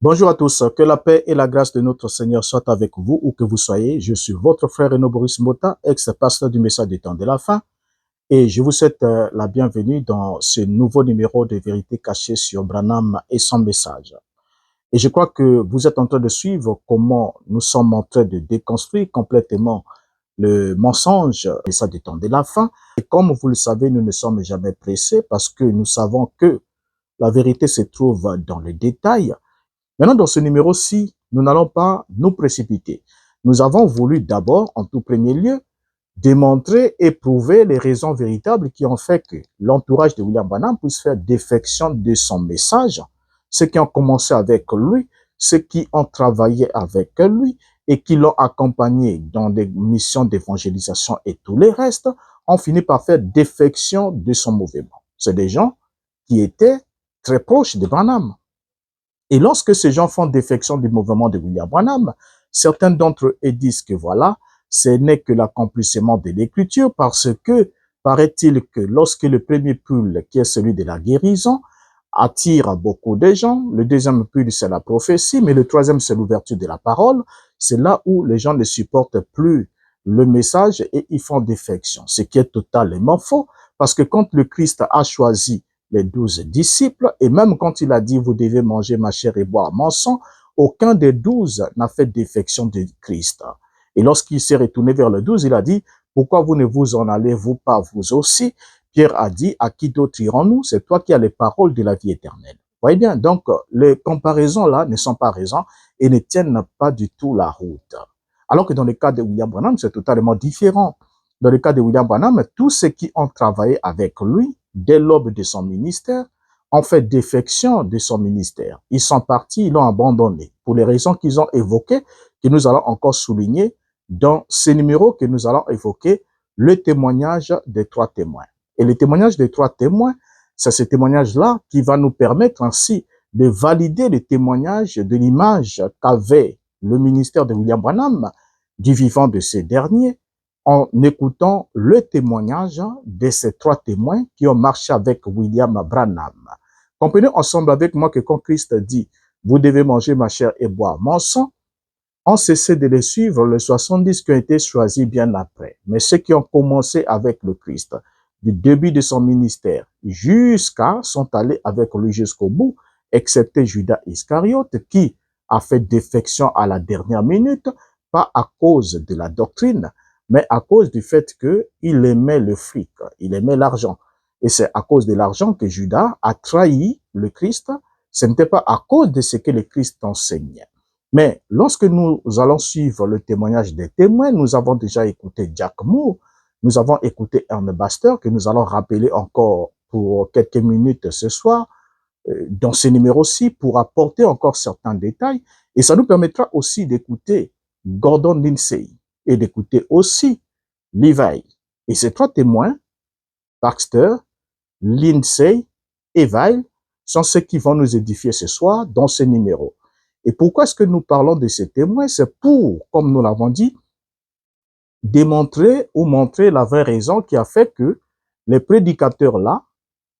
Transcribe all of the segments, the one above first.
Bonjour à tous, que la paix et la grâce de notre Seigneur soient avec vous où que vous soyez. Je suis votre frère Renaud Boris Mota, ex-pasteur du message du temps de la fin, et je vous souhaite la bienvenue dans ce nouveau numéro de Vérité cachée sur Branham et son message. Et je crois que vous êtes en train de suivre comment nous sommes en train de déconstruire complètement le mensonge, le message du temps de la fin. Et comme vous le savez, nous ne sommes jamais pressés parce que nous savons que la vérité se trouve dans les détails. Maintenant, dans ce numéro-ci, nous n'allons pas nous précipiter. Nous avons voulu d'abord, en tout premier lieu, démontrer et prouver les raisons véritables qui ont fait que l'entourage de William Branham puisse faire défection de son message, ceux qui ont commencé avec lui, ceux qui ont travaillé avec lui et qui l'ont accompagné dans des missions d'évangélisation et tous les restes, ont fini par faire défection de son mouvement. C'est des gens qui étaient très proches de Branham. Et lorsque ces gens font défection du mouvement de William Branham, certains d'entre eux disent que voilà, ce n'est que l'accomplissement de l'écriture parce que paraît-il que lorsque le premier pull, qui est celui de la guérison, attire beaucoup de gens, le deuxième pull, c'est la prophétie, mais le troisième, c'est l'ouverture de la parole, c'est là où les gens ne supportent plus le message et ils font défection, ce qui est totalement faux parce que quand le Christ a choisi les 12 disciples, et même quand il a dit, vous devez manger ma chair et boire mon sang, aucun des 12 n'a fait défection de Christ. Et lorsqu'il s'est retourné vers le 12, il a dit, pourquoi vous ne vous en allez-vous pas vous aussi? Pierre a dit, à qui d'autre irons-nous? C'est toi qui as les paroles de la vie éternelle. Vous voyez bien, donc les comparaisons là ne sont pas raisons et ne tiennent pas du tout la route. Alors que dans le cas de William Branham, c'est totalement différent. Dans le cas de William Branham, tous ceux qui ont travaillé avec lui, dès l'aube de son ministère, ont fait défection de son ministère. Ils sont partis, ils l'ont abandonné, pour les raisons qu'ils ont évoquées, que nous allons encore souligner dans ces numéros que nous allons évoquer, le témoignage des 3 témoins. Et le témoignage des 3 témoins, c'est ce témoignage-là qui va nous permettre ainsi de valider le témoignage de l'image qu'avait le ministère de William Branham du vivant de ces derniers, en écoutant le témoignage de ces 3 témoins qui ont marché avec William Branham. Comprenez ensemble avec moi que quand Christ dit « Vous devez manger ma chair et boire mon sang », on cessé de les suivre, les 70 qui ont été choisis bien après. Mais ceux qui ont commencé avec le Christ, du début de son ministère jusqu'à, sont allés avec lui jusqu'au bout, excepté Judas Iscariote qui a fait défection à la dernière minute, pas à cause de la doctrine, mais à cause du fait qu'il aimait le fric, il aimait l'argent. Et c'est à cause de l'argent que Judas a trahi le Christ. Ce n'était pas à cause de ce que le Christ enseignait. Mais lorsque nous allons suivre le témoignage des témoins, nous avons déjà écouté Jack Moore, nous avons écouté Ernest Baxter, que nous allons rappeler encore pour quelques minutes ce soir, dans ce numéro-ci, pour apporter encore certains détails. Et ça nous permettra aussi d'écouter Gordon Lindsay et d'écouter aussi Levi. Et ces 3 témoins, Baxter, Lindsay et Weil, sont ceux qui vont nous édifier ce soir dans ce numéro. Et pourquoi est-ce que nous parlons de ces témoins? C'est pour, comme nous l'avons dit, démontrer ou montrer la vraie raison qui a fait que les prédicateurs là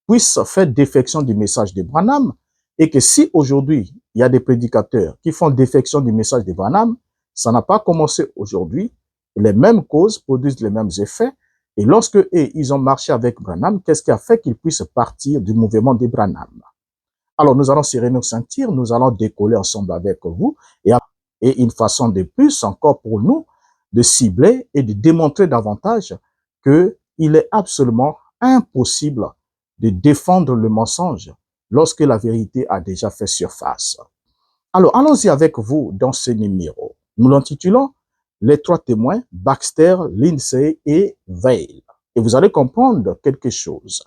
puissent faire défection du message de Branham et que si aujourd'hui il y a des prédicateurs qui font défection du message de Branham, ça n'a pas commencé aujourd'hui. Les mêmes causes produisent les mêmes effets. Et lorsque ils ont marché avec Branham, qu'est-ce qui a fait qu'ils puissent partir du mouvement de Branham? Alors, nous allons serrer nos ceintures, nous allons décoller ensemble avec vous et une façon de plus encore pour nous de cibler et de démontrer davantage qu'il est absolument impossible de défendre le mensonge lorsque la vérité a déjà fait surface. Alors, allons-y avec vous dans ce numéro. Nous l'intitulons « Les 3 témoins, Baxter, Lindsay et Weil ». Et vous allez comprendre quelque chose.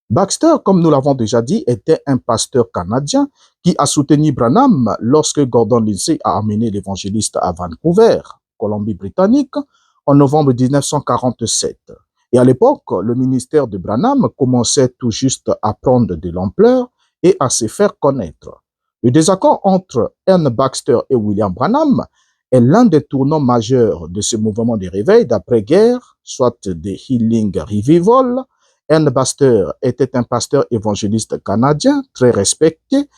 Baxter, comme nous l'avons déjà dit, était un pasteur canadien qui a soutenu Branham lorsque Gordon Lindsay a amené l'évangéliste à Vancouver, Colombie-Britannique, en novembre 1947. Et à l'époque, le ministère de Branham commençait tout juste à prendre de l'ampleur et à se faire connaître. Le désaccord entre Ernest Baxter et William Branham est l'un des tournants majeurs de ce mouvement de réveil d'après-guerre, soit de Healing Revival. Ernest Baxter était un pasteur évangéliste canadien très respecté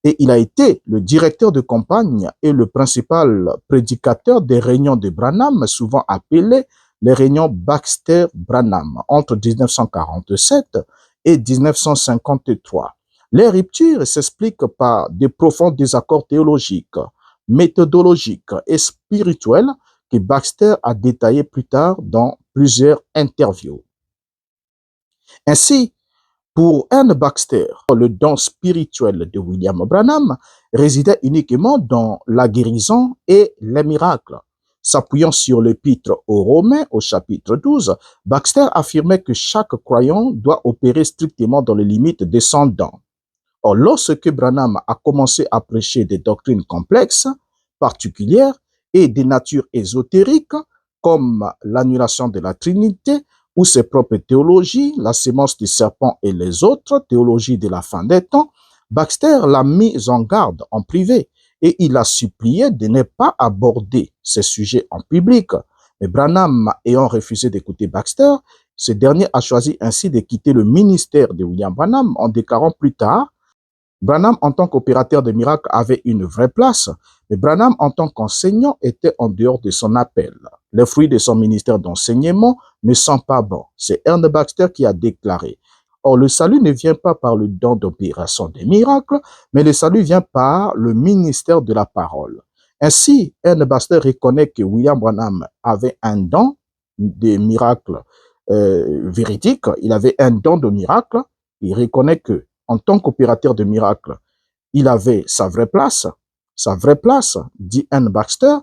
Et il a été le directeur de campagne et le principal prédicateur des réunions de Branham, souvent appelées les réunions Baxter-Branham, entre 1947 et 1953. Les ruptures s'expliquent par de profonds désaccords théologiques, méthodologiques et spirituels que Baxter a détaillés plus tard dans plusieurs interviews. Ainsi, pour Ern Baxter, le don spirituel de William Branham résidait uniquement dans la guérison et les miracles. S'appuyant sur l'épître aux Romains au chapitre 12, Baxter affirmait que chaque croyant doit opérer strictement dans les limites de son don. Or, lorsque Branham a commencé à prêcher des doctrines complexes, particulières et de nature ésotérique, comme l'annulation de la Trinité, ou ses propres théologies, la sémence du serpent et les autres théologies de la fin des temps, Baxter l'a mis en garde en privé et il a supplié de ne pas aborder ces sujets en public. Mais Branham ayant refusé d'écouter Baxter, ce dernier a choisi ainsi de quitter le ministère de William Branham en déclarant plus tard: Branham, en tant qu'opérateur de miracles, avait une vraie place, mais Branham, en tant qu'enseignant, était en dehors de son appel. Les fruits de son ministère d'enseignement ne sont pas bons. C'est Ern Baxter qui a déclaré. Or, le salut ne vient pas par le don d'opération des miracles, mais le salut vient par le ministère de la parole. Ainsi, Ern Baxter reconnaît que William Branham avait un don de miracles véridiques, il avait un don de miracles, il reconnaît que en tant qu'opérateur de miracles, il avait sa vraie place, dit Ern Baxter,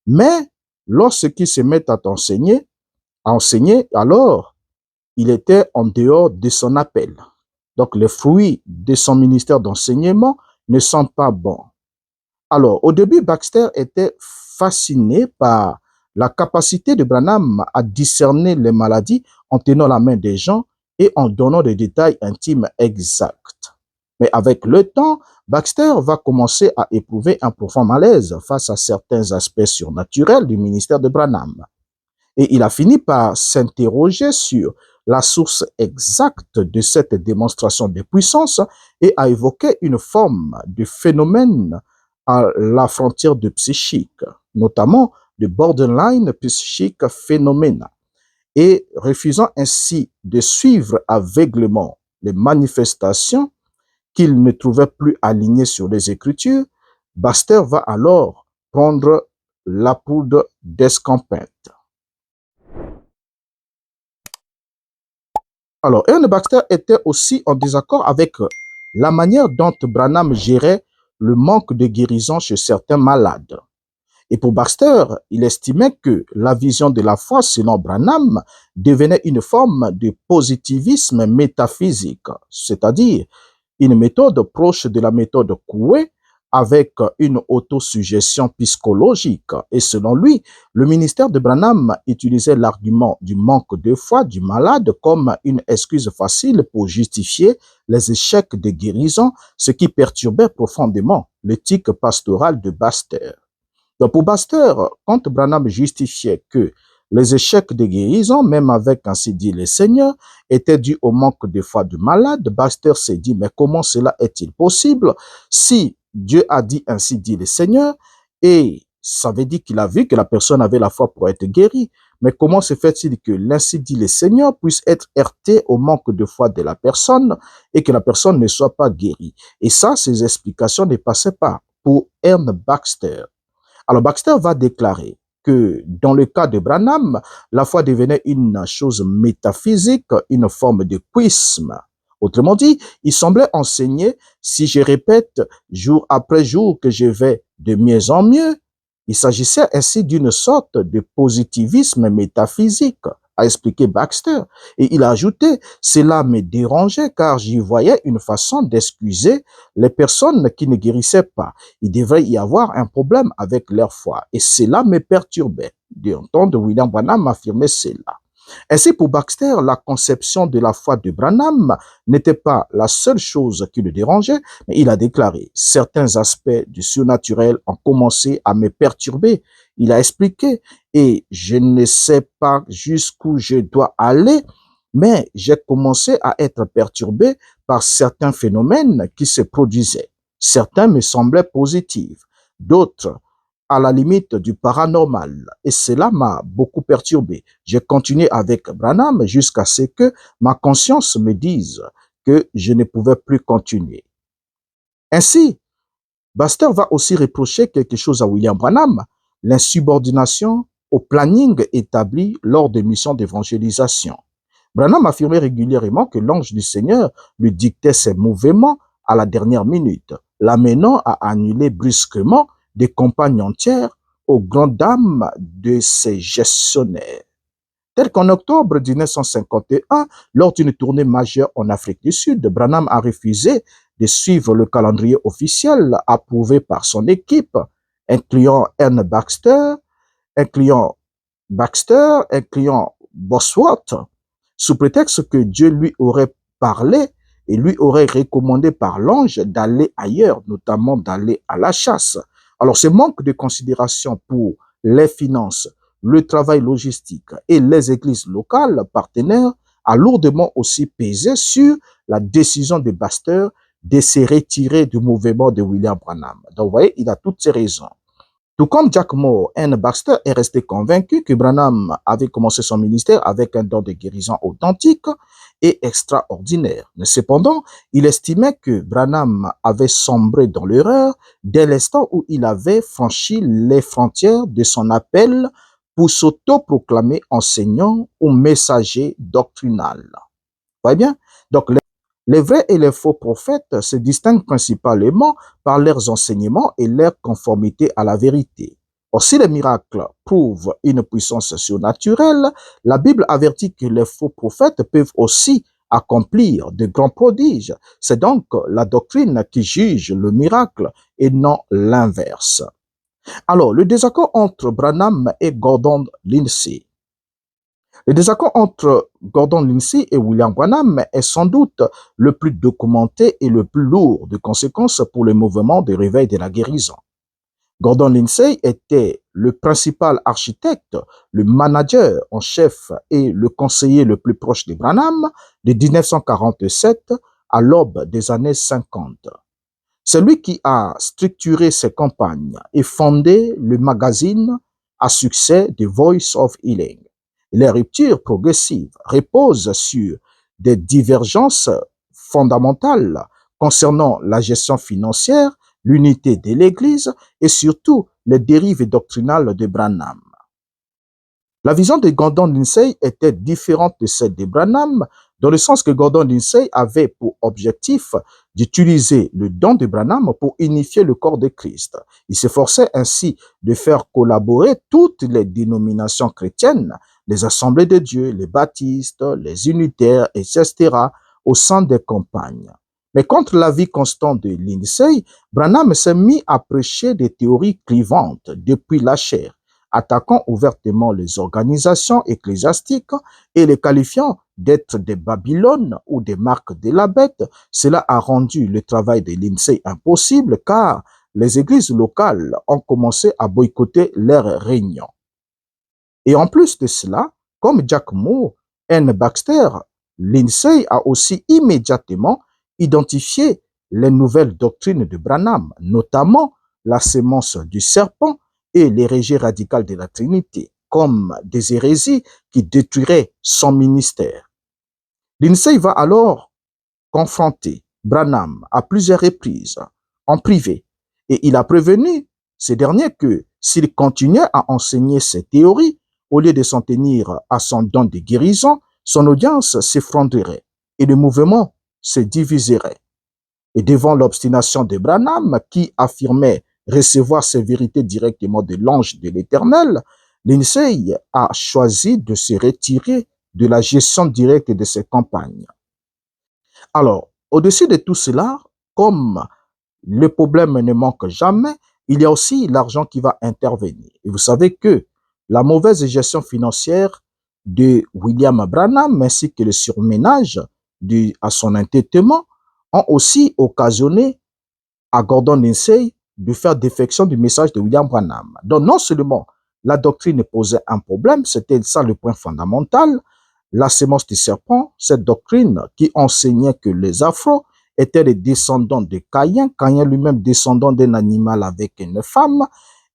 mais lorsqu'il se met à enseigner, alors il était en dehors de son appel. Donc les fruits de son ministère d'enseignement ne sont pas bons. Alors, au début, Baxter était fasciné par la capacité de Branham à discerner les maladies en tenant la main des gens et en donnant des détails intimes exacts. Mais avec le temps, Baxter va commencer à éprouver un profond malaise face à certains aspects surnaturels du ministère de Branham. Et il a fini par s'interroger sur la source exacte de cette démonstration de puissance et a évoqué une forme de phénomène à la frontière de psychique, notamment de borderline psychique phénomène, et refusant ainsi de suivre aveuglément les manifestations qu'il ne trouvait plus alignées sur les Écritures, Baxter va alors prendre la poudre d'escampette. Alors, Ern Baxter était aussi en désaccord avec la manière dont Branham gérait le manque de guérison chez certains malades. Et pour Baxter, il estimait que la vision de la foi selon Branham devenait une forme de positivisme métaphysique, c'est-à-dire une méthode proche de la méthode Coué avec une autosuggestion psychologique. Et selon lui, le ministère de Branham utilisait l'argument du manque de foi du malade comme une excuse facile pour justifier les échecs de guérison, ce qui perturbait profondément l'éthique pastorale de Baxter. Donc pour Baxter, quand Branham justifiait que les échecs de guérison, même avec ainsi dit le Seigneur, étaient dus au manque de foi du malade, Baxter s'est dit, mais comment cela est-il possible si Dieu a dit ainsi dit le Seigneur, et ça veut dire qu'il a vu que la personne avait la foi pour être guérie. Mais comment se fait-il que l'ainsi dit le Seigneur puisse être heurté au manque de foi de la personne et que la personne ne soit pas guérie? Et ça, ces explications ne passaient pas pour Ern Baxter. Alors Baxter va déclarer que dans le cas de Branham, la foi devenait une chose métaphysique, une forme de quisme. Autrement dit, il semblait enseigner, si je répète jour après jour que je vais de mieux en mieux, il s'agissait ainsi d'une sorte de positivisme métaphysique, a expliqué Baxter. Et il a ajouté, cela me dérangeait car j'y voyais une façon d'excuser les personnes qui ne guérissaient pas. Il devrait y avoir un problème avec leur foi. Et cela me perturbait d'entendre William Branham affirmer cela. Ainsi, pour Baxter, la conception de la foi de Branham n'était pas la seule chose qui le dérangeait, mais il a déclaré, certains aspects du surnaturel ont commencé à me perturber. Il a expliqué, et je ne sais pas jusqu'où je dois aller, mais j'ai commencé à être perturbé par certains phénomènes qui se produisaient. Certains me semblaient positifs, d'autres à la limite du paranormal. Et cela m'a beaucoup perturbé. J'ai continué avec Branham jusqu'à ce que ma conscience me dise que je ne pouvais plus continuer. Ainsi, Baxter va aussi reprocher quelque chose à William Branham, l'insubordination au planning établi lors des missions d'évangélisation. Branham affirmait régulièrement que l'ange du Seigneur lui dictait ses mouvements à la dernière minute, l'amenant à annuler brusquement des campagnes entières aux grandes dames de ses gestionnaires. Tel qu'en octobre 1951, lors d'une tournée majeure en Afrique du Sud, Branham a refusé de suivre le calendrier officiel approuvé par son équipe, incluant N. incluant Bosworth, sous prétexte que Dieu lui aurait parlé et lui aurait recommandé par l'ange d'aller ailleurs, notamment d'aller à la chasse. Alors, ce manque de considération pour les finances, le travail logistique et les églises locales partenaires a lourdement aussi pesé sur la décision de Baxter de se retirer du mouvement de William Branham. Donc, vous voyez, il a toutes ces raisons. Tout comme Jack Moore, N. Baxter est resté convaincu que Branham avait commencé son ministère avec un don de guérison authentique et extraordinaire. Mais cependant, il estimait que Branham avait sombré dans l'erreur dès l'instant où il avait franchi les frontières de son appel pour s'autoproclamer enseignant ou messager doctrinal. Vous voyez bien? Donc, les vrais et les faux prophètes se distinguent principalement par leurs enseignements et leur conformité à la vérité. Or, si les miracles prouvent une puissance surnaturelle, la Bible avertit que les faux prophètes peuvent aussi accomplir de grands prodiges. C'est donc la doctrine qui juge le miracle et non l'inverse. Alors, le désaccord entre Branham et Gordon Lindsay. Le désaccord entre Gordon Lindsay et William Branham est sans doute le plus documenté et le plus lourd de conséquences pour le mouvement de réveil de la guérison. Gordon Lindsay était le principal architecte, le manager en chef et le conseiller le plus proche de Branham de 1947 à l'aube des années 50. C'est lui qui a structuré ses campagnes et fondé le magazine à succès The Voice of Healing. Les ruptures progressives reposent sur des divergences fondamentales concernant la gestion financière, l'unité de l'Église et surtout les dérives doctrinales de Branham. La vision de Gordon Lindsay était différente de celle de Branham, dans le sens que Gordon Lindsay avait pour objectif d'utiliser le don de Branham pour unifier le corps de Christ. Il s'efforçait ainsi de faire collaborer toutes les dénominations chrétiennes, les assemblées de Dieu, les baptistes, les unitaires, etc., au sein des campagnes. Mais contre l'avis constant de Lindsay, Branham s'est mis à prêcher des théories clivantes depuis la chair, attaquant ouvertement les organisations ecclésiastiques et les qualifiant d'être des Babylones ou des marques de la bête. Cela a rendu le travail de Lindsay impossible car les églises locales ont commencé à boycotter leurs réunions. Et en plus de cela, comme Jack Moore, N. Baxter, Lindsay a aussi immédiatement identifié les nouvelles doctrines de Branham, notamment la sémence du serpent et l'hérésie radicale de la Trinité, comme des hérésies qui détruiraient son ministère. Lindsay va alors confronter Branham à plusieurs reprises, en privé, et il a prévenu ces derniers que s'il continuait à enseigner ces théories, au lieu de s'en tenir à son don de guérison, son audience s'effondrerait et le mouvement se diviserait. Et devant l'obstination de Branham, qui affirmait recevoir ces vérités directement de l'ange de l'Éternel, Lindsay a choisi de se retirer de la gestion directe de ses campagnes. Alors, au-dessus de tout cela, comme le problème ne manque jamais, il y a aussi l'argent qui va intervenir. Et vous savez que la mauvaise gestion financière de William Branham ainsi que le surménage à son entêtement ont aussi occasionné à Gordon Lindsay de faire défection du message de William Branham. Donc non seulement la doctrine posait un problème, c'était ça le point fondamental, la sémence du serpent, cette doctrine qui enseignait que les afros étaient les descendants de Caïn, Caïn lui-même descendant d'un animal avec une femme,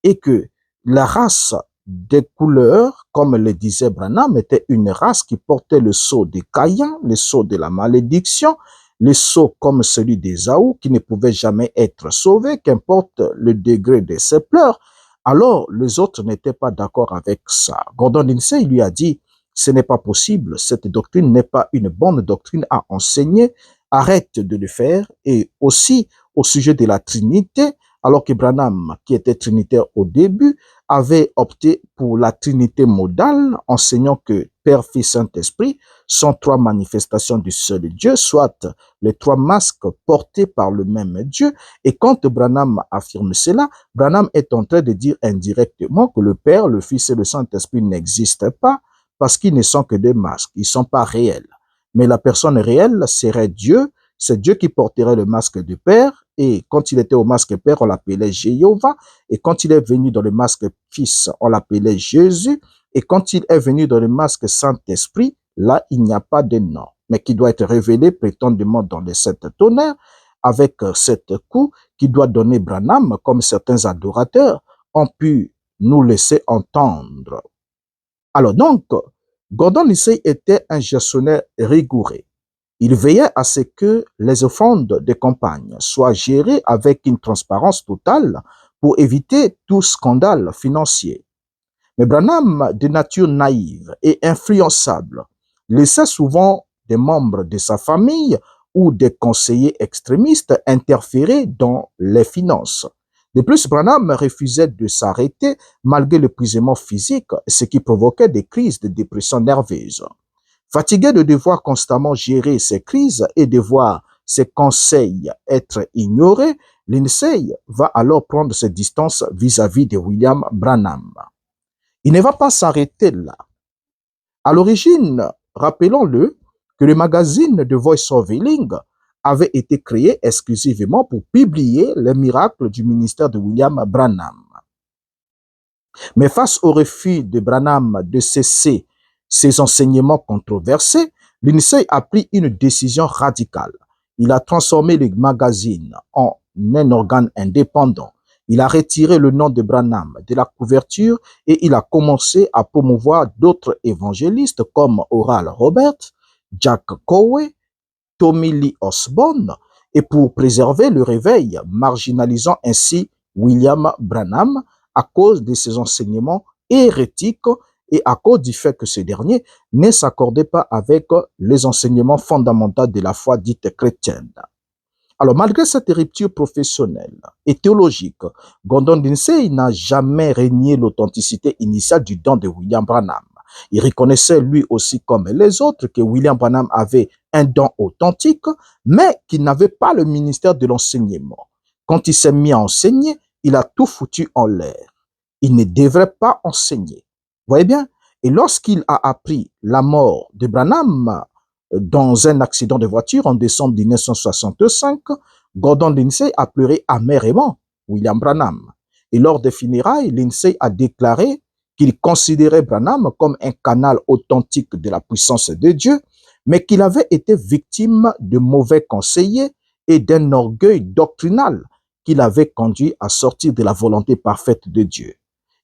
et que la race des couleurs, comme le disait Branham, était une race qui portait le sceau de Caïn, le sceau de la malédiction, le sceau comme celui d'Ésaü, qui ne pouvait jamais être sauvé, qu'importe le degré de ses pleurs. Alors, les autres n'étaient pas d'accord avec ça. Gordon Lindsay lui a dit, ce n'est pas possible, cette doctrine n'est pas une bonne doctrine à enseigner, arrête de le faire. Et aussi, au sujet de la Trinité, alors que Branham, qui était trinitaire au début, avait opté pour la Trinité modale, enseignant que Père, Fils, Saint-Esprit sont trois manifestations du seul Dieu, soit les trois masques portés par le même Dieu. Et quand Branham affirme cela, Branham est en train de dire indirectement que le Père, le Fils et le Saint-Esprit n'existent pas parce qu'ils ne sont que des masques, ils ne sont pas réels. Mais la personne réelle serait Dieu, c'est Dieu qui porterait le masque du Père, et quand il était au masque Père, on l'appelait Jéhovah, et quand il est venu dans le masque Fils, on l'appelait Jésus, et quand il est venu dans le masque Saint-Esprit, là, il n'y a pas de nom, mais qui doit être révélé prétendument dans les sept tonnerres, avec cette coup qui doit donner Branham, comme certains adorateurs ont pu nous laisser entendre. Alors donc, Gordon Lindsay était un gestionnaire rigoureux. Il veillait à ce que les offrandes des campagnes soient gérées avec une transparence totale pour éviter tout scandale financier. Mais Branham, de nature naïve et influençable, laissait souvent des membres de sa famille ou des conseillers extrémistes interférer dans les finances. De plus, Branham refusait de s'arrêter malgré l'épuisement physique, ce qui provoquait des crises de dépression nerveuse. Fatigué de devoir constamment gérer ces crises et de voir ses conseils être ignorés, Lindsay va alors prendre ses distances vis-à-vis de William Branham. Il ne va pas s'arrêter là. À l'origine, rappelons-le, que le magazine de Voice of Healing avait été créé exclusivement pour publier les miracles du ministère de William Branham. Mais face au refus de Branham de cesser ses enseignements controversés, Lindsay a pris une décision radicale. Il a transformé le magazine en un organe indépendant. Il a retiré le nom de Branham de la couverture et il a commencé à promouvoir d'autres évangélistes comme Oral Roberts, Jack Cowie, Tommy Lee Osborne, et pour préserver le réveil, marginalisant ainsi William Branham à cause de ses enseignements hérétiques et à cause du fait que ce dernier ne s'accordait pas avec les enseignements fondamentaux de la foi dite chrétienne. Alors, malgré cette rupture professionnelle et théologique, Gordon Lindsay n'a jamais renié l'authenticité initiale du don de William Branham. Il reconnaissait lui aussi comme les autres que William Branham avait un don authentique, mais qu'il n'avait pas le ministère de l'enseignement. Quand il s'est mis à enseigner, il a tout foutu en l'air. Il ne devrait pas enseigner. Vous voyez bien? Et lorsqu'il a appris la mort de Branham dans un accident de voiture en décembre 1965, Gordon Lindsay a pleuré amèrement William Branham. Et lors des funérailles, Lindsay a déclaré qu'il considérait Branham comme un canal authentique de la puissance de Dieu, mais qu'il avait été victime de mauvais conseillers et d'un orgueil doctrinal qui l'avait conduit à sortir de la volonté parfaite de Dieu.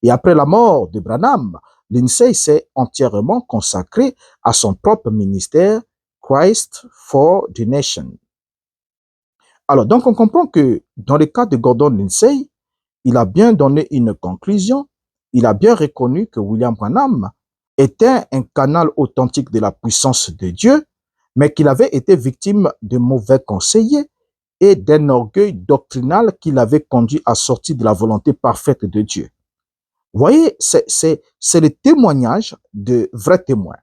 Et après la mort de Branham, Lindsay s'est entièrement consacré à son propre ministère, Christ for the Nation. Alors, donc on comprend que dans le cas de Gordon Lindsay, il a bien donné une conclusion. Il a bien reconnu que William Branham était un canal authentique de la puissance de Dieu, mais qu'il avait été victime de mauvais conseillers et d'un orgueil doctrinal qui l'avait conduit à sortir de la volonté parfaite de Dieu. Vous voyez, c'est le témoignage de vrais témoins.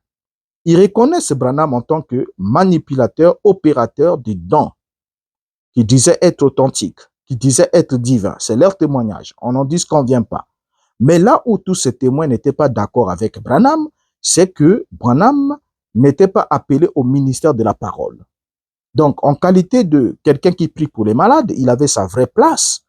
Ils reconnaissent Branham en tant que manipulateur, opérateur du don, qui disait être authentique, qui disait être divin. C'est leur témoignage. On n'en dit ce qu'on vient pas. Mais là où tous ces témoins n'étaient pas d'accord avec Branham, c'est que Branham n'était pas appelé au ministère de la parole. Donc, en qualité de quelqu'un qui prie pour les malades, il avait sa vraie place.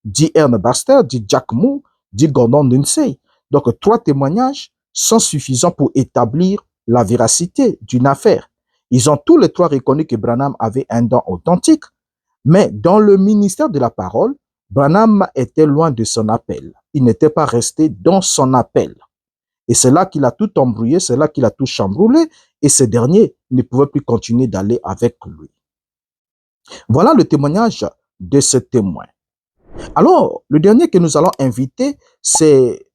Dit Ernest Baxter, dit Jack Moore, dit Gordon Lindsay. Donc, trois témoignages sont suffisants pour établir la véracité d'une affaire. Ils ont tous les trois reconnu que Branham avait un don authentique, mais dans le ministère de la parole, Branham était loin de son appel. Il n'était pas resté dans son appel. Et c'est là qu'il a tout embrouillé, c'est là qu'il a tout chamboulé, et ce dernier ne pouvait plus continuer d'aller avec lui. Voilà le témoignage de ce témoin. Alors, le dernier que nous allons inviter, c'est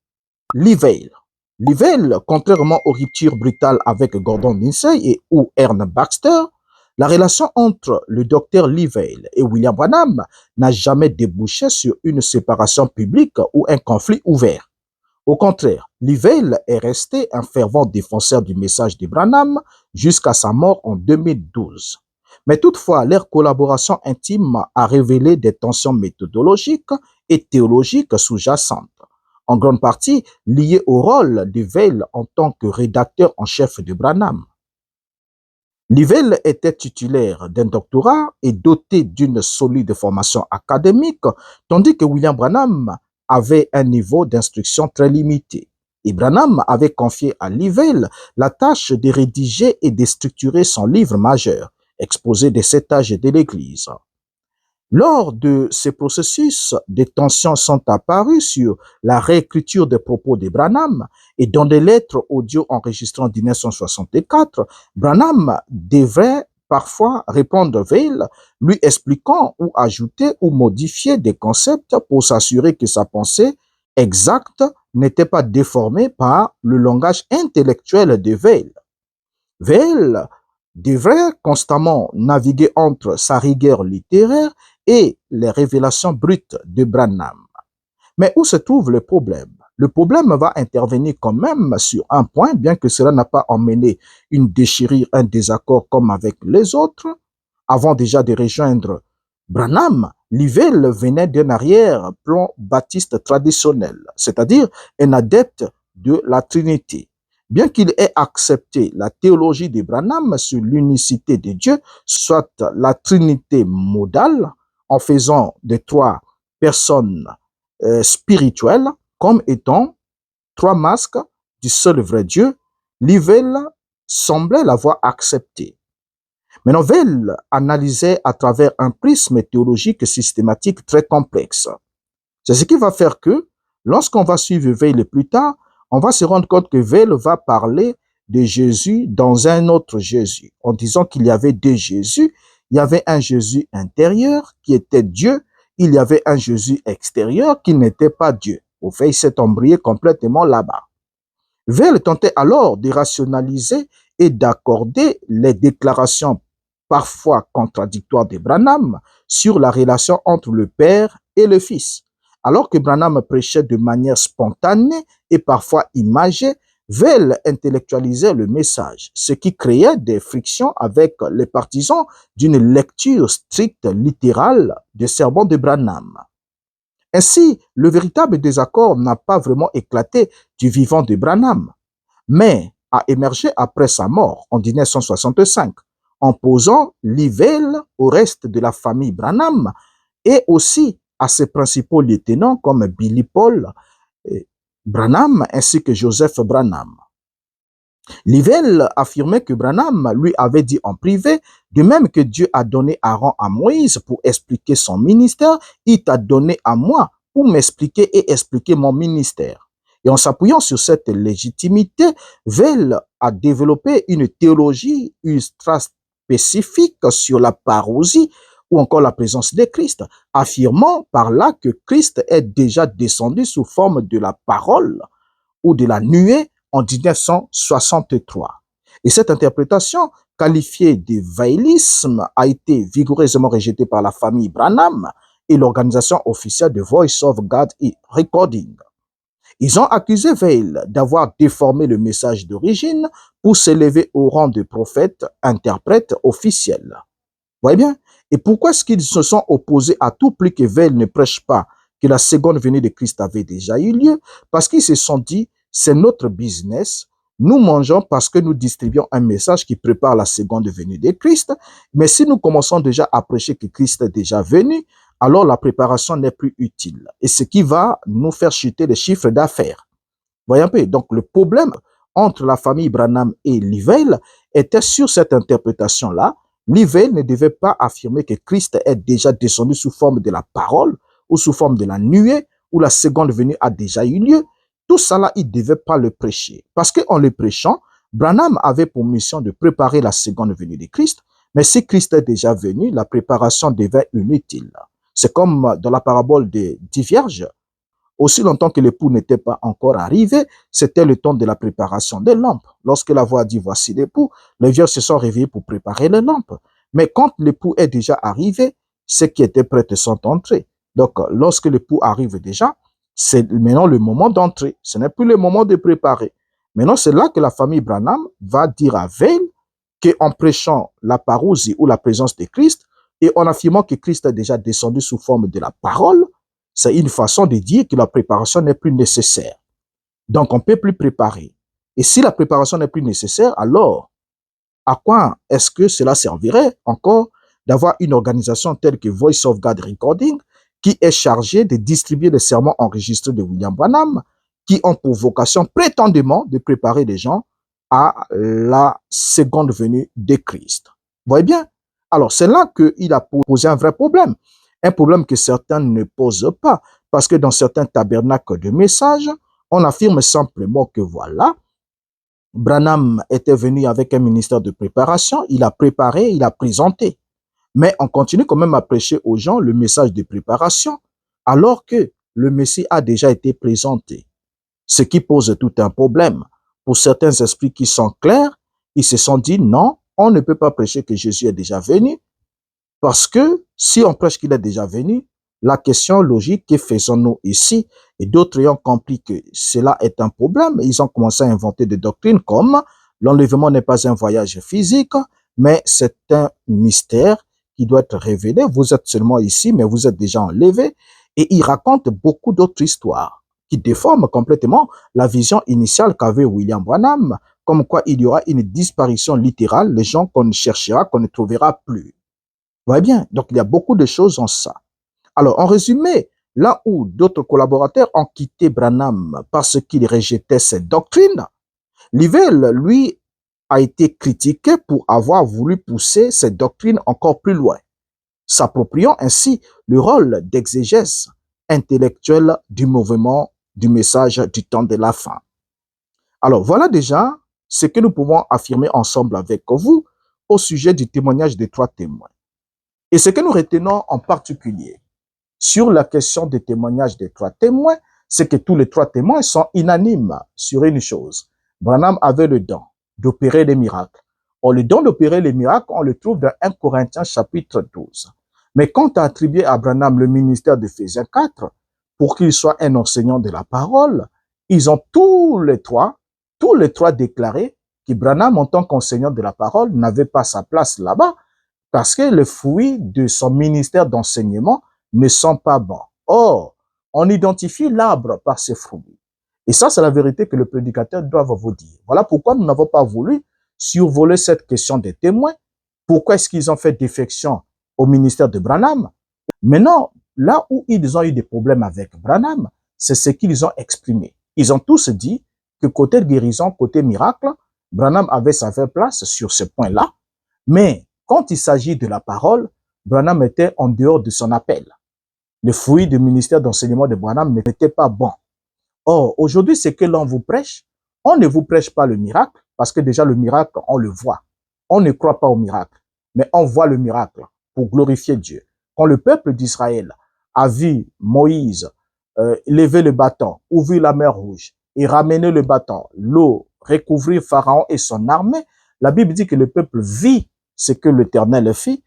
Lee Vail. Lee Vail, contrairement aux ruptures brutales avec Gordon Lindsay et ou Ern Baxter, la relation entre le docteur Lee Vail et William Branham n'a jamais débouché sur une séparation publique ou un conflit ouvert. Au contraire, Lee Vail est resté un fervent défenseur du message de Branham jusqu'à sa mort en 2012. Mais toutefois, leur collaboration intime a révélé des tensions méthodologiques et théologiques sous-jacentes, en grande partie liées au rôle de Vail en tant que rédacteur en chef de Branham. Lee Vail était titulaire d'un doctorat et doté d'une solide formation académique, tandis que William Branham avait un niveau d'instruction très limité. Et Branham avait confié à Lee Vail la tâche de rédiger et de structurer son livre majeur, Exposé des 7 âges de l'Église. Lors de ce processus, des tensions sont apparues sur la réécriture des propos de Branham et dans des lettres audio enregistrées en 1964, Branham devrait parfois répondre Vail, lui expliquant ou ajouter ou modifier des concepts pour s'assurer que sa pensée exacte n'était pas déformée par le langage intellectuel de Vail. Vail devrait constamment naviguer entre sa rigueur littéraire et les révélations brutes de Branham. Mais où se trouve le problème? Le problème va intervenir quand même sur un point, bien que cela n'a pas emmené une déchirure, un désaccord comme avec les autres. Avant déjà de rejoindre Branham, Lee Vail venait d'un arrière-plan baptiste traditionnel, c'est-à-dire un adepte de la Trinité. Bien qu'il ait accepté la théologie de Branham sur l'unicité de Dieu, soit la Trinité modale, en faisant des 3 personnes spirituelles comme étant 3 masques du seul vrai Dieu, Lee Vail semblait l'avoir accepté. Maintenant, Vail analysait à travers un prisme théologique systématique très complexe. C'est ce qui va faire que, lorsqu'on va suivre Vail plus tard, on va se rendre compte que Vail va parler de Jésus dans un autre Jésus, en disant qu'il y avait 2 Jésus. Il y avait un Jésus intérieur qui était Dieu, il y avait un Jésus extérieur qui n'était pas Dieu. Au fait, il s'est embrouillé complètement là-bas. Vail tentait alors de rationaliser et d'accorder les déclarations parfois contradictoires de Branham sur la relation entre le Père et le Fils. Alors que Branham prêchait de manière spontanée et parfois imagée, Vail intellectualisait le message, ce qui créait des frictions avec les partisans d'une lecture stricte littérale des sermons de Branham. Ainsi, le véritable désaccord n'a pas vraiment éclaté du vivant de Branham, mais a émergé après sa mort en 1965, en posant Lee Vail au reste de la famille Branham et aussi à ses principaux lieutenants comme Billy Paul Branham ainsi que Joseph Branham. Lee Vail affirmait que Branham lui avait dit en privé, de même que Dieu a donné Aaron à Moïse pour expliquer son ministère, il t'a donné à moi pour m'expliquer et expliquer mon ministère. Et en s'appuyant sur cette légitimité, Vail a développé une théologie ultra spécifique sur la parousie ou encore la présence de Christ, affirmant par là que Christ est déjà descendu sous forme de la parole ou de la nuée en 1963. Et cette interprétation, qualifiée de vaïlisme, a été vigoureusement rejetée par la famille Branham et l'organisation officielle de Voice of God Recording. Ils ont accusé Vail d'avoir déformé le message d'origine pour s'élever au rang de prophète, interprète officiel. Voyez bien? Et pourquoi est-ce qu'ils se sont opposés à tout prix que Vail ne prêche pas que la seconde venue de Christ avait déjà eu lieu? Parce qu'ils se sont dit, c'est notre business, nous mangeons parce que nous distribuons un message qui prépare la seconde venue de Christ, mais si nous commençons déjà à prêcher que Christ est déjà venu, alors la préparation n'est plus utile. Et ce qui va nous faire chuter les chiffres d'affaires. Voyez un peu, donc le problème entre la famille Branham et Livell était sur cette interprétation-là. Livell ne devait pas affirmer que Christ est déjà descendu sous forme de la parole ou sous forme de la nuée, où la seconde venue a déjà eu lieu. Tout ça là, il ne devait pas le prêcher. Parce qu'en le prêchant, Branham avait pour mission de préparer la seconde venue de Christ. Mais si Christ est déjà venu, la préparation devait inutile. C'est comme dans la parabole des 10 vierges. Aussi longtemps que l'époux n'était pas encore arrivé, c'était le temps de la préparation des lampes. Lorsque la voix dit voici l'époux, les vierges se sont réveillées pour préparer les lampes. Mais quand l'époux est déjà arrivé, ceux qui étaient prêts sont entrés. Donc, lorsque l'époux arrive déjà, c'est maintenant le moment d'entrer. Ce n'est plus le moment de préparer. Maintenant, c'est là que la famille Branham va dire à Veil qu'en prêchant la parousie ou la présence de Christ et en affirmant que Christ est déjà descendu sous forme de la parole, c'est une façon de dire que la préparation n'est plus nécessaire. Donc, on ne peut plus préparer. Et si la préparation n'est plus nécessaire, alors, à quoi est-ce que cela servirait encore d'avoir une organisation telle que Voice of God Recording qui est chargée de distribuer les sermons enregistrés de William Branham qui ont pour vocation prétendument de préparer les gens à la seconde venue de Christ. Vous voyez bien? Alors, c'est là qu'il a posé un vrai problème. Un problème que certains ne posent pas, parce que dans certains tabernacles de messages, on affirme simplement que voilà, Branham était venu avec un ministère de préparation, il a préparé, il a présenté. Mais on continue quand même à prêcher aux gens le message de préparation, alors que le Messie a déjà été présenté. Ce qui pose tout un problème. Pour certains esprits qui sont clairs, ils se sont dit non, on ne peut pas prêcher que Jésus est déjà venu, parce que si on prêche qu'il est déjà venu, la question logique, que faisons-nous ici? Et d'autres ayant compris que cela est un problème, ils ont commencé à inventer des doctrines comme l'enlèvement n'est pas un voyage physique, mais c'est un mystère qui doit être révélé. Vous êtes seulement ici, mais vous êtes déjà enlevé. Et ils racontent beaucoup d'autres histoires qui déforment complètement la vision initiale qu'avait William Branham, comme quoi il y aura une disparition littérale, les gens qu'on cherchera, qu'on ne trouvera plus. Vous voyez bien? Donc, il y a beaucoup de choses en ça. Alors, en résumé, là où d'autres collaborateurs ont quitté Branham parce qu'il rejetait ses doctrines, Livell, lui, a été critiqué pour avoir voulu pousser ses doctrines encore plus loin, s'appropriant ainsi le rôle d'exégèse intellectuelle du mouvement du message du temps de la fin. Alors, voilà déjà ce que nous pouvons affirmer ensemble avec vous au sujet du témoignage des 3 témoins. Et ce que nous retenons en particulier sur la question des témoignages des 3 témoins, c'est que tous les 3 témoins sont unanimes sur une chose. Branham avait le don d'opérer des miracles. Or, le don d'opérer les miracles, on le trouve dans 1 Corinthiens chapitre 12. Mais quand on a attribué à Branham le ministère d'Éphésiens 4, pour qu'il soit un enseignant de la parole, ils ont tous les trois déclaré que Branham, en tant qu'enseignant de la parole, n'avait pas sa place là-bas, parce que les fruits de son ministère d'enseignement ne sont pas bons. Or, on identifie l'arbre par ses fruits. Et ça, c'est la vérité que le prédicateur doit vous dire. Voilà pourquoi nous n'avons pas voulu survoler cette question des témoins. Pourquoi est-ce qu'ils ont fait défection au ministère de Branham? Maintenant, là où ils ont eu des problèmes avec Branham, c'est ce qu'ils ont exprimé. Ils ont tous dit que côté guérison, côté miracle, Branham avait sa vraie place sur ce point-là. Mais quand il s'agit de la parole, Branham était en dehors de son appel. Le fruit du ministère d'enseignement de Branham n'était pas bon. Or, aujourd'hui, c'est que l'on vous prêche. On ne vous prêche pas le miracle, parce que déjà le miracle, on le voit. On ne croit pas au miracle, mais on voit le miracle pour glorifier Dieu. Quand le peuple d'Israël a vu Moïse lever le bâton, ouvrir la mer Rouge et ramener le bâton, l'eau, recouvrir Pharaon et son armée, la Bible dit que le peuple vit ce que l'Éternel fit.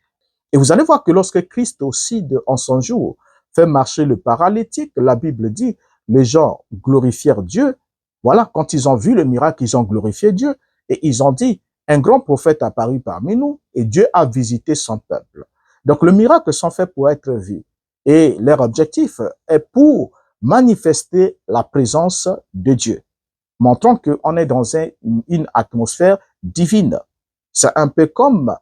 Et vous allez voir que lorsque Christ aussi, en son jour, fait marcher le paralytique, la Bible dit, les gens glorifièrent Dieu. Voilà, quand ils ont vu le miracle, ils ont glorifié Dieu. Et ils ont dit, un grand prophète apparut parmi nous et Dieu a visité son peuple. Donc, le miracle sont faits pour être vus. Et leur objectif est pour manifester la présence de Dieu, montrant qu'on est dans une atmosphère divine. C'est un peu comme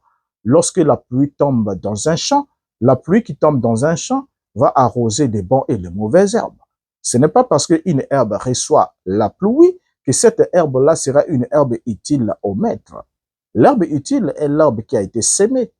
lorsque la pluie tombe dans un champ, la pluie qui tombe dans un champ va arroser les bons et les mauvaises herbes. Ce n'est pas parce qu'une herbe reçoit la pluie que cette herbe-là sera une herbe utile au maître. L'herbe utile est l'herbe qui a été sémée,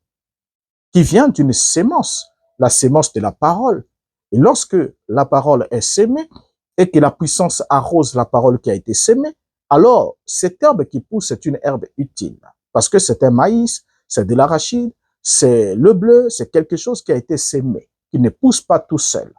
qui vient d'une sémence, la sémence de la parole. Et lorsque la parole est sémée et que la puissance arrose la parole qui a été sémée, alors cette herbe qui pousse est une herbe utile. Parce que c'est un maïs, c'est de l'arachide, c'est le bleu, c'est quelque chose qui a été sémé, qui ne pousse pas tout seul.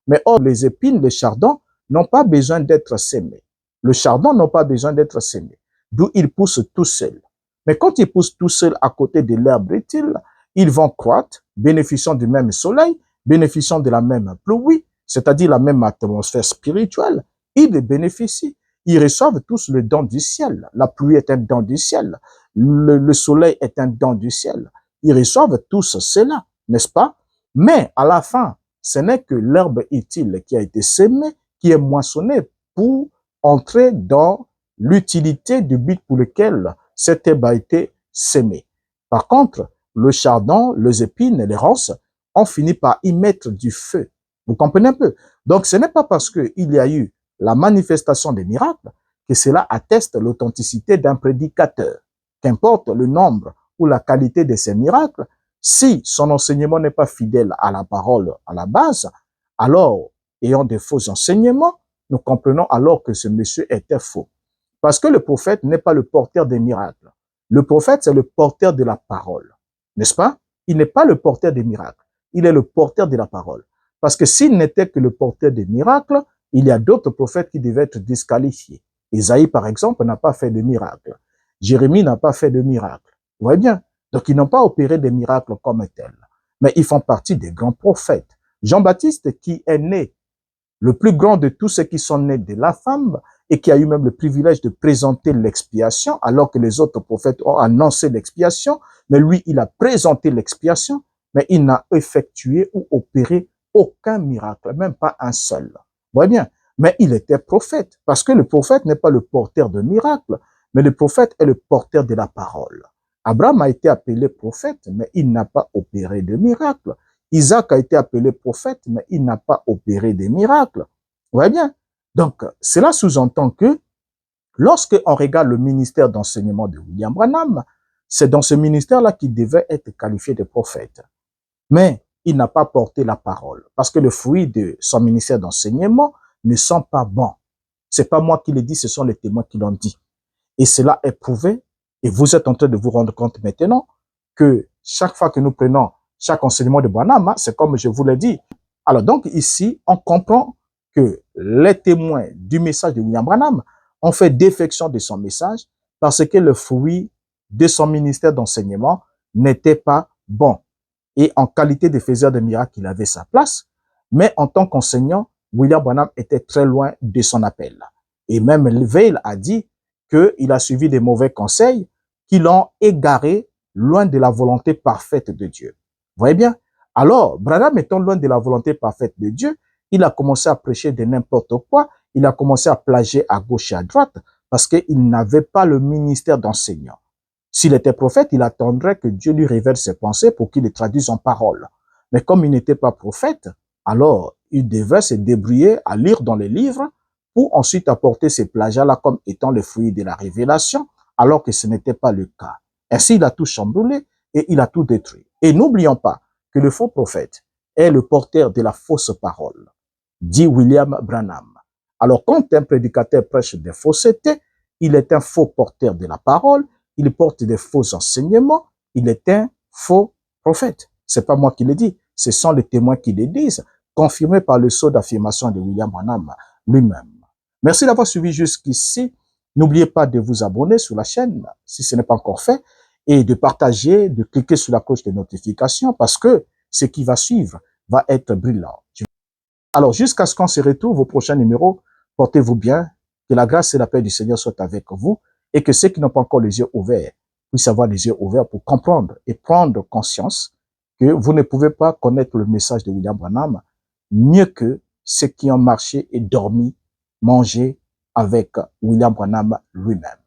Mais or, les épines, les chardons n'ont pas besoin d'être sémés. Le chardon n'a pas besoin d'être sémé, d'où ils poussent tout seuls. Mais quand ils poussent tout seuls à côté de l'herbe utile, ils vont croître, bénéficiant du même soleil, bénéficiant de la même pluie, c'est-à-dire la même atmosphère spirituelle. Ils bénéficient. Ils reçoivent tous le don du ciel. La pluie est un don du ciel. Le soleil est un don du ciel. Ils reçoivent tous cela, n'est-ce pas? Mais à la fin, ce n'est que l'herbe utile qui a été sémée, qui est moissonnée pour entrer dans l'utilité du but pour lequel cette herbe a été sémée. Par contre, le chardon, les épines, les ronces, ont fini par y mettre du feu. Vous comprenez un peu? Donc, ce n'est pas parce qu'il y a eu la manifestation des miracles que cela atteste l'authenticité d'un prédicateur. Qu'importe le nombre ou la qualité de ces miracles, si son enseignement n'est pas fidèle à la parole à la base, alors, ayant des faux enseignements, nous comprenons alors que ce monsieur était faux. Parce que le prophète n'est pas le porteur des miracles. Le prophète, c'est le porteur de la parole. N'est-ce pas? Il n'est pas le porteur des miracles. Il est le porteur de la parole. Parce que s'il n'était que le porteur des miracles, il y a d'autres prophètes qui devaient être disqualifiés. Isaïe, par exemple, n'a pas fait de miracle. Jérémie n'a pas fait de miracle. Vous voyez bien? Donc, ils n'ont pas opéré des miracles comme tels. Mais ils font partie des grands prophètes. Jean-Baptiste, qui est né, le plus grand de tous ceux qui sont nés de la femme, et qui a eu même le privilège de présenter l'expiation, alors que les autres prophètes ont annoncé l'expiation, mais lui, il a présenté l'expiation, mais il n'a effectué ou opéré aucun miracle, même pas un seul. Vous voyez bien? Mais il était prophète, parce que le prophète n'est pas le porteur de miracles, mais le prophète est le porteur de la parole. Abraham a été appelé prophète, mais il n'a pas opéré de miracles. Isaac a été appelé prophète, mais il n'a pas opéré de miracles. Vous voyez bien? Donc, cela sous-entend que lorsque on regarde le ministère d'enseignement de William Branham, c'est dans ce ministère-là qu'il devait être qualifié de prophète. Mais il n'a pas porté la parole, parce que le fruit de son ministère d'enseignement ne sent pas bon. C'est pas moi qui le dis, ce sont les témoins qui l'ont dit. Et cela est prouvé, et vous êtes en train de vous rendre compte maintenant que chaque fois que nous prenons chaque enseignement de Branham, c'est comme je vous l'ai dit. Alors donc ici, on comprend que les témoins du message de William Branham ont fait défection de son message parce que le fruit de son ministère d'enseignement n'était pas bon. Et en qualité de faiseur de miracles, il avait sa place. Mais en tant qu'enseignant, William Branham était très loin de son appel. Et même Vail a dit qu'il a suivi des mauvais conseils qui l'ont égaré loin de la volonté parfaite de Dieu. Vous voyez bien? Alors, Branham étant loin de la volonté parfaite de Dieu, il a commencé à prêcher de n'importe quoi, il a commencé à plager à gauche et à droite, parce qu'il n'avait pas le ministère d'enseignant. S'il était prophète, il attendrait que Dieu lui révèle ses pensées pour qu'il les traduise en paroles. Mais comme il n'était pas prophète, alors il devait se débrouiller à lire dans les livres pour ensuite apporter ces plagiats-là comme étant le fruit de la révélation, alors que ce n'était pas le cas. Ainsi, il a tout chamboulé et il a tout détruit. Et n'oublions pas que le faux prophète est le porteur de la fausse parole, dit William Branham. Alors, quand un prédicateur prêche des faussetés, il est un faux porteur de la parole, il porte des faux enseignements, il est un faux prophète. C'est pas moi qui le dis, ce sont les témoins qui le disent, confirmés par le sceau d'affirmation de William Branham lui-même. Merci d'avoir suivi jusqu'ici. N'oubliez pas de vous abonner sur la chaîne, si ce n'est pas encore fait, et de partager, de cliquer sur la cloche de notification, parce que ce qui va suivre va être brillant. Alors, jusqu'à ce qu'on se retrouve au prochain numéro, portez-vous bien, que la grâce et la paix du Seigneur soient avec vous, et que ceux qui n'ont pas encore les yeux ouverts puissent avoir les yeux ouverts pour comprendre et prendre conscience que vous ne pouvez pas connaître le message de William Branham mieux que ceux qui ont marché et dormi, mangé avec William Branham lui-même.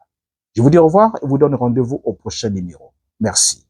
Je vous dis au revoir et vous donne rendez-vous au prochain numéro. Merci.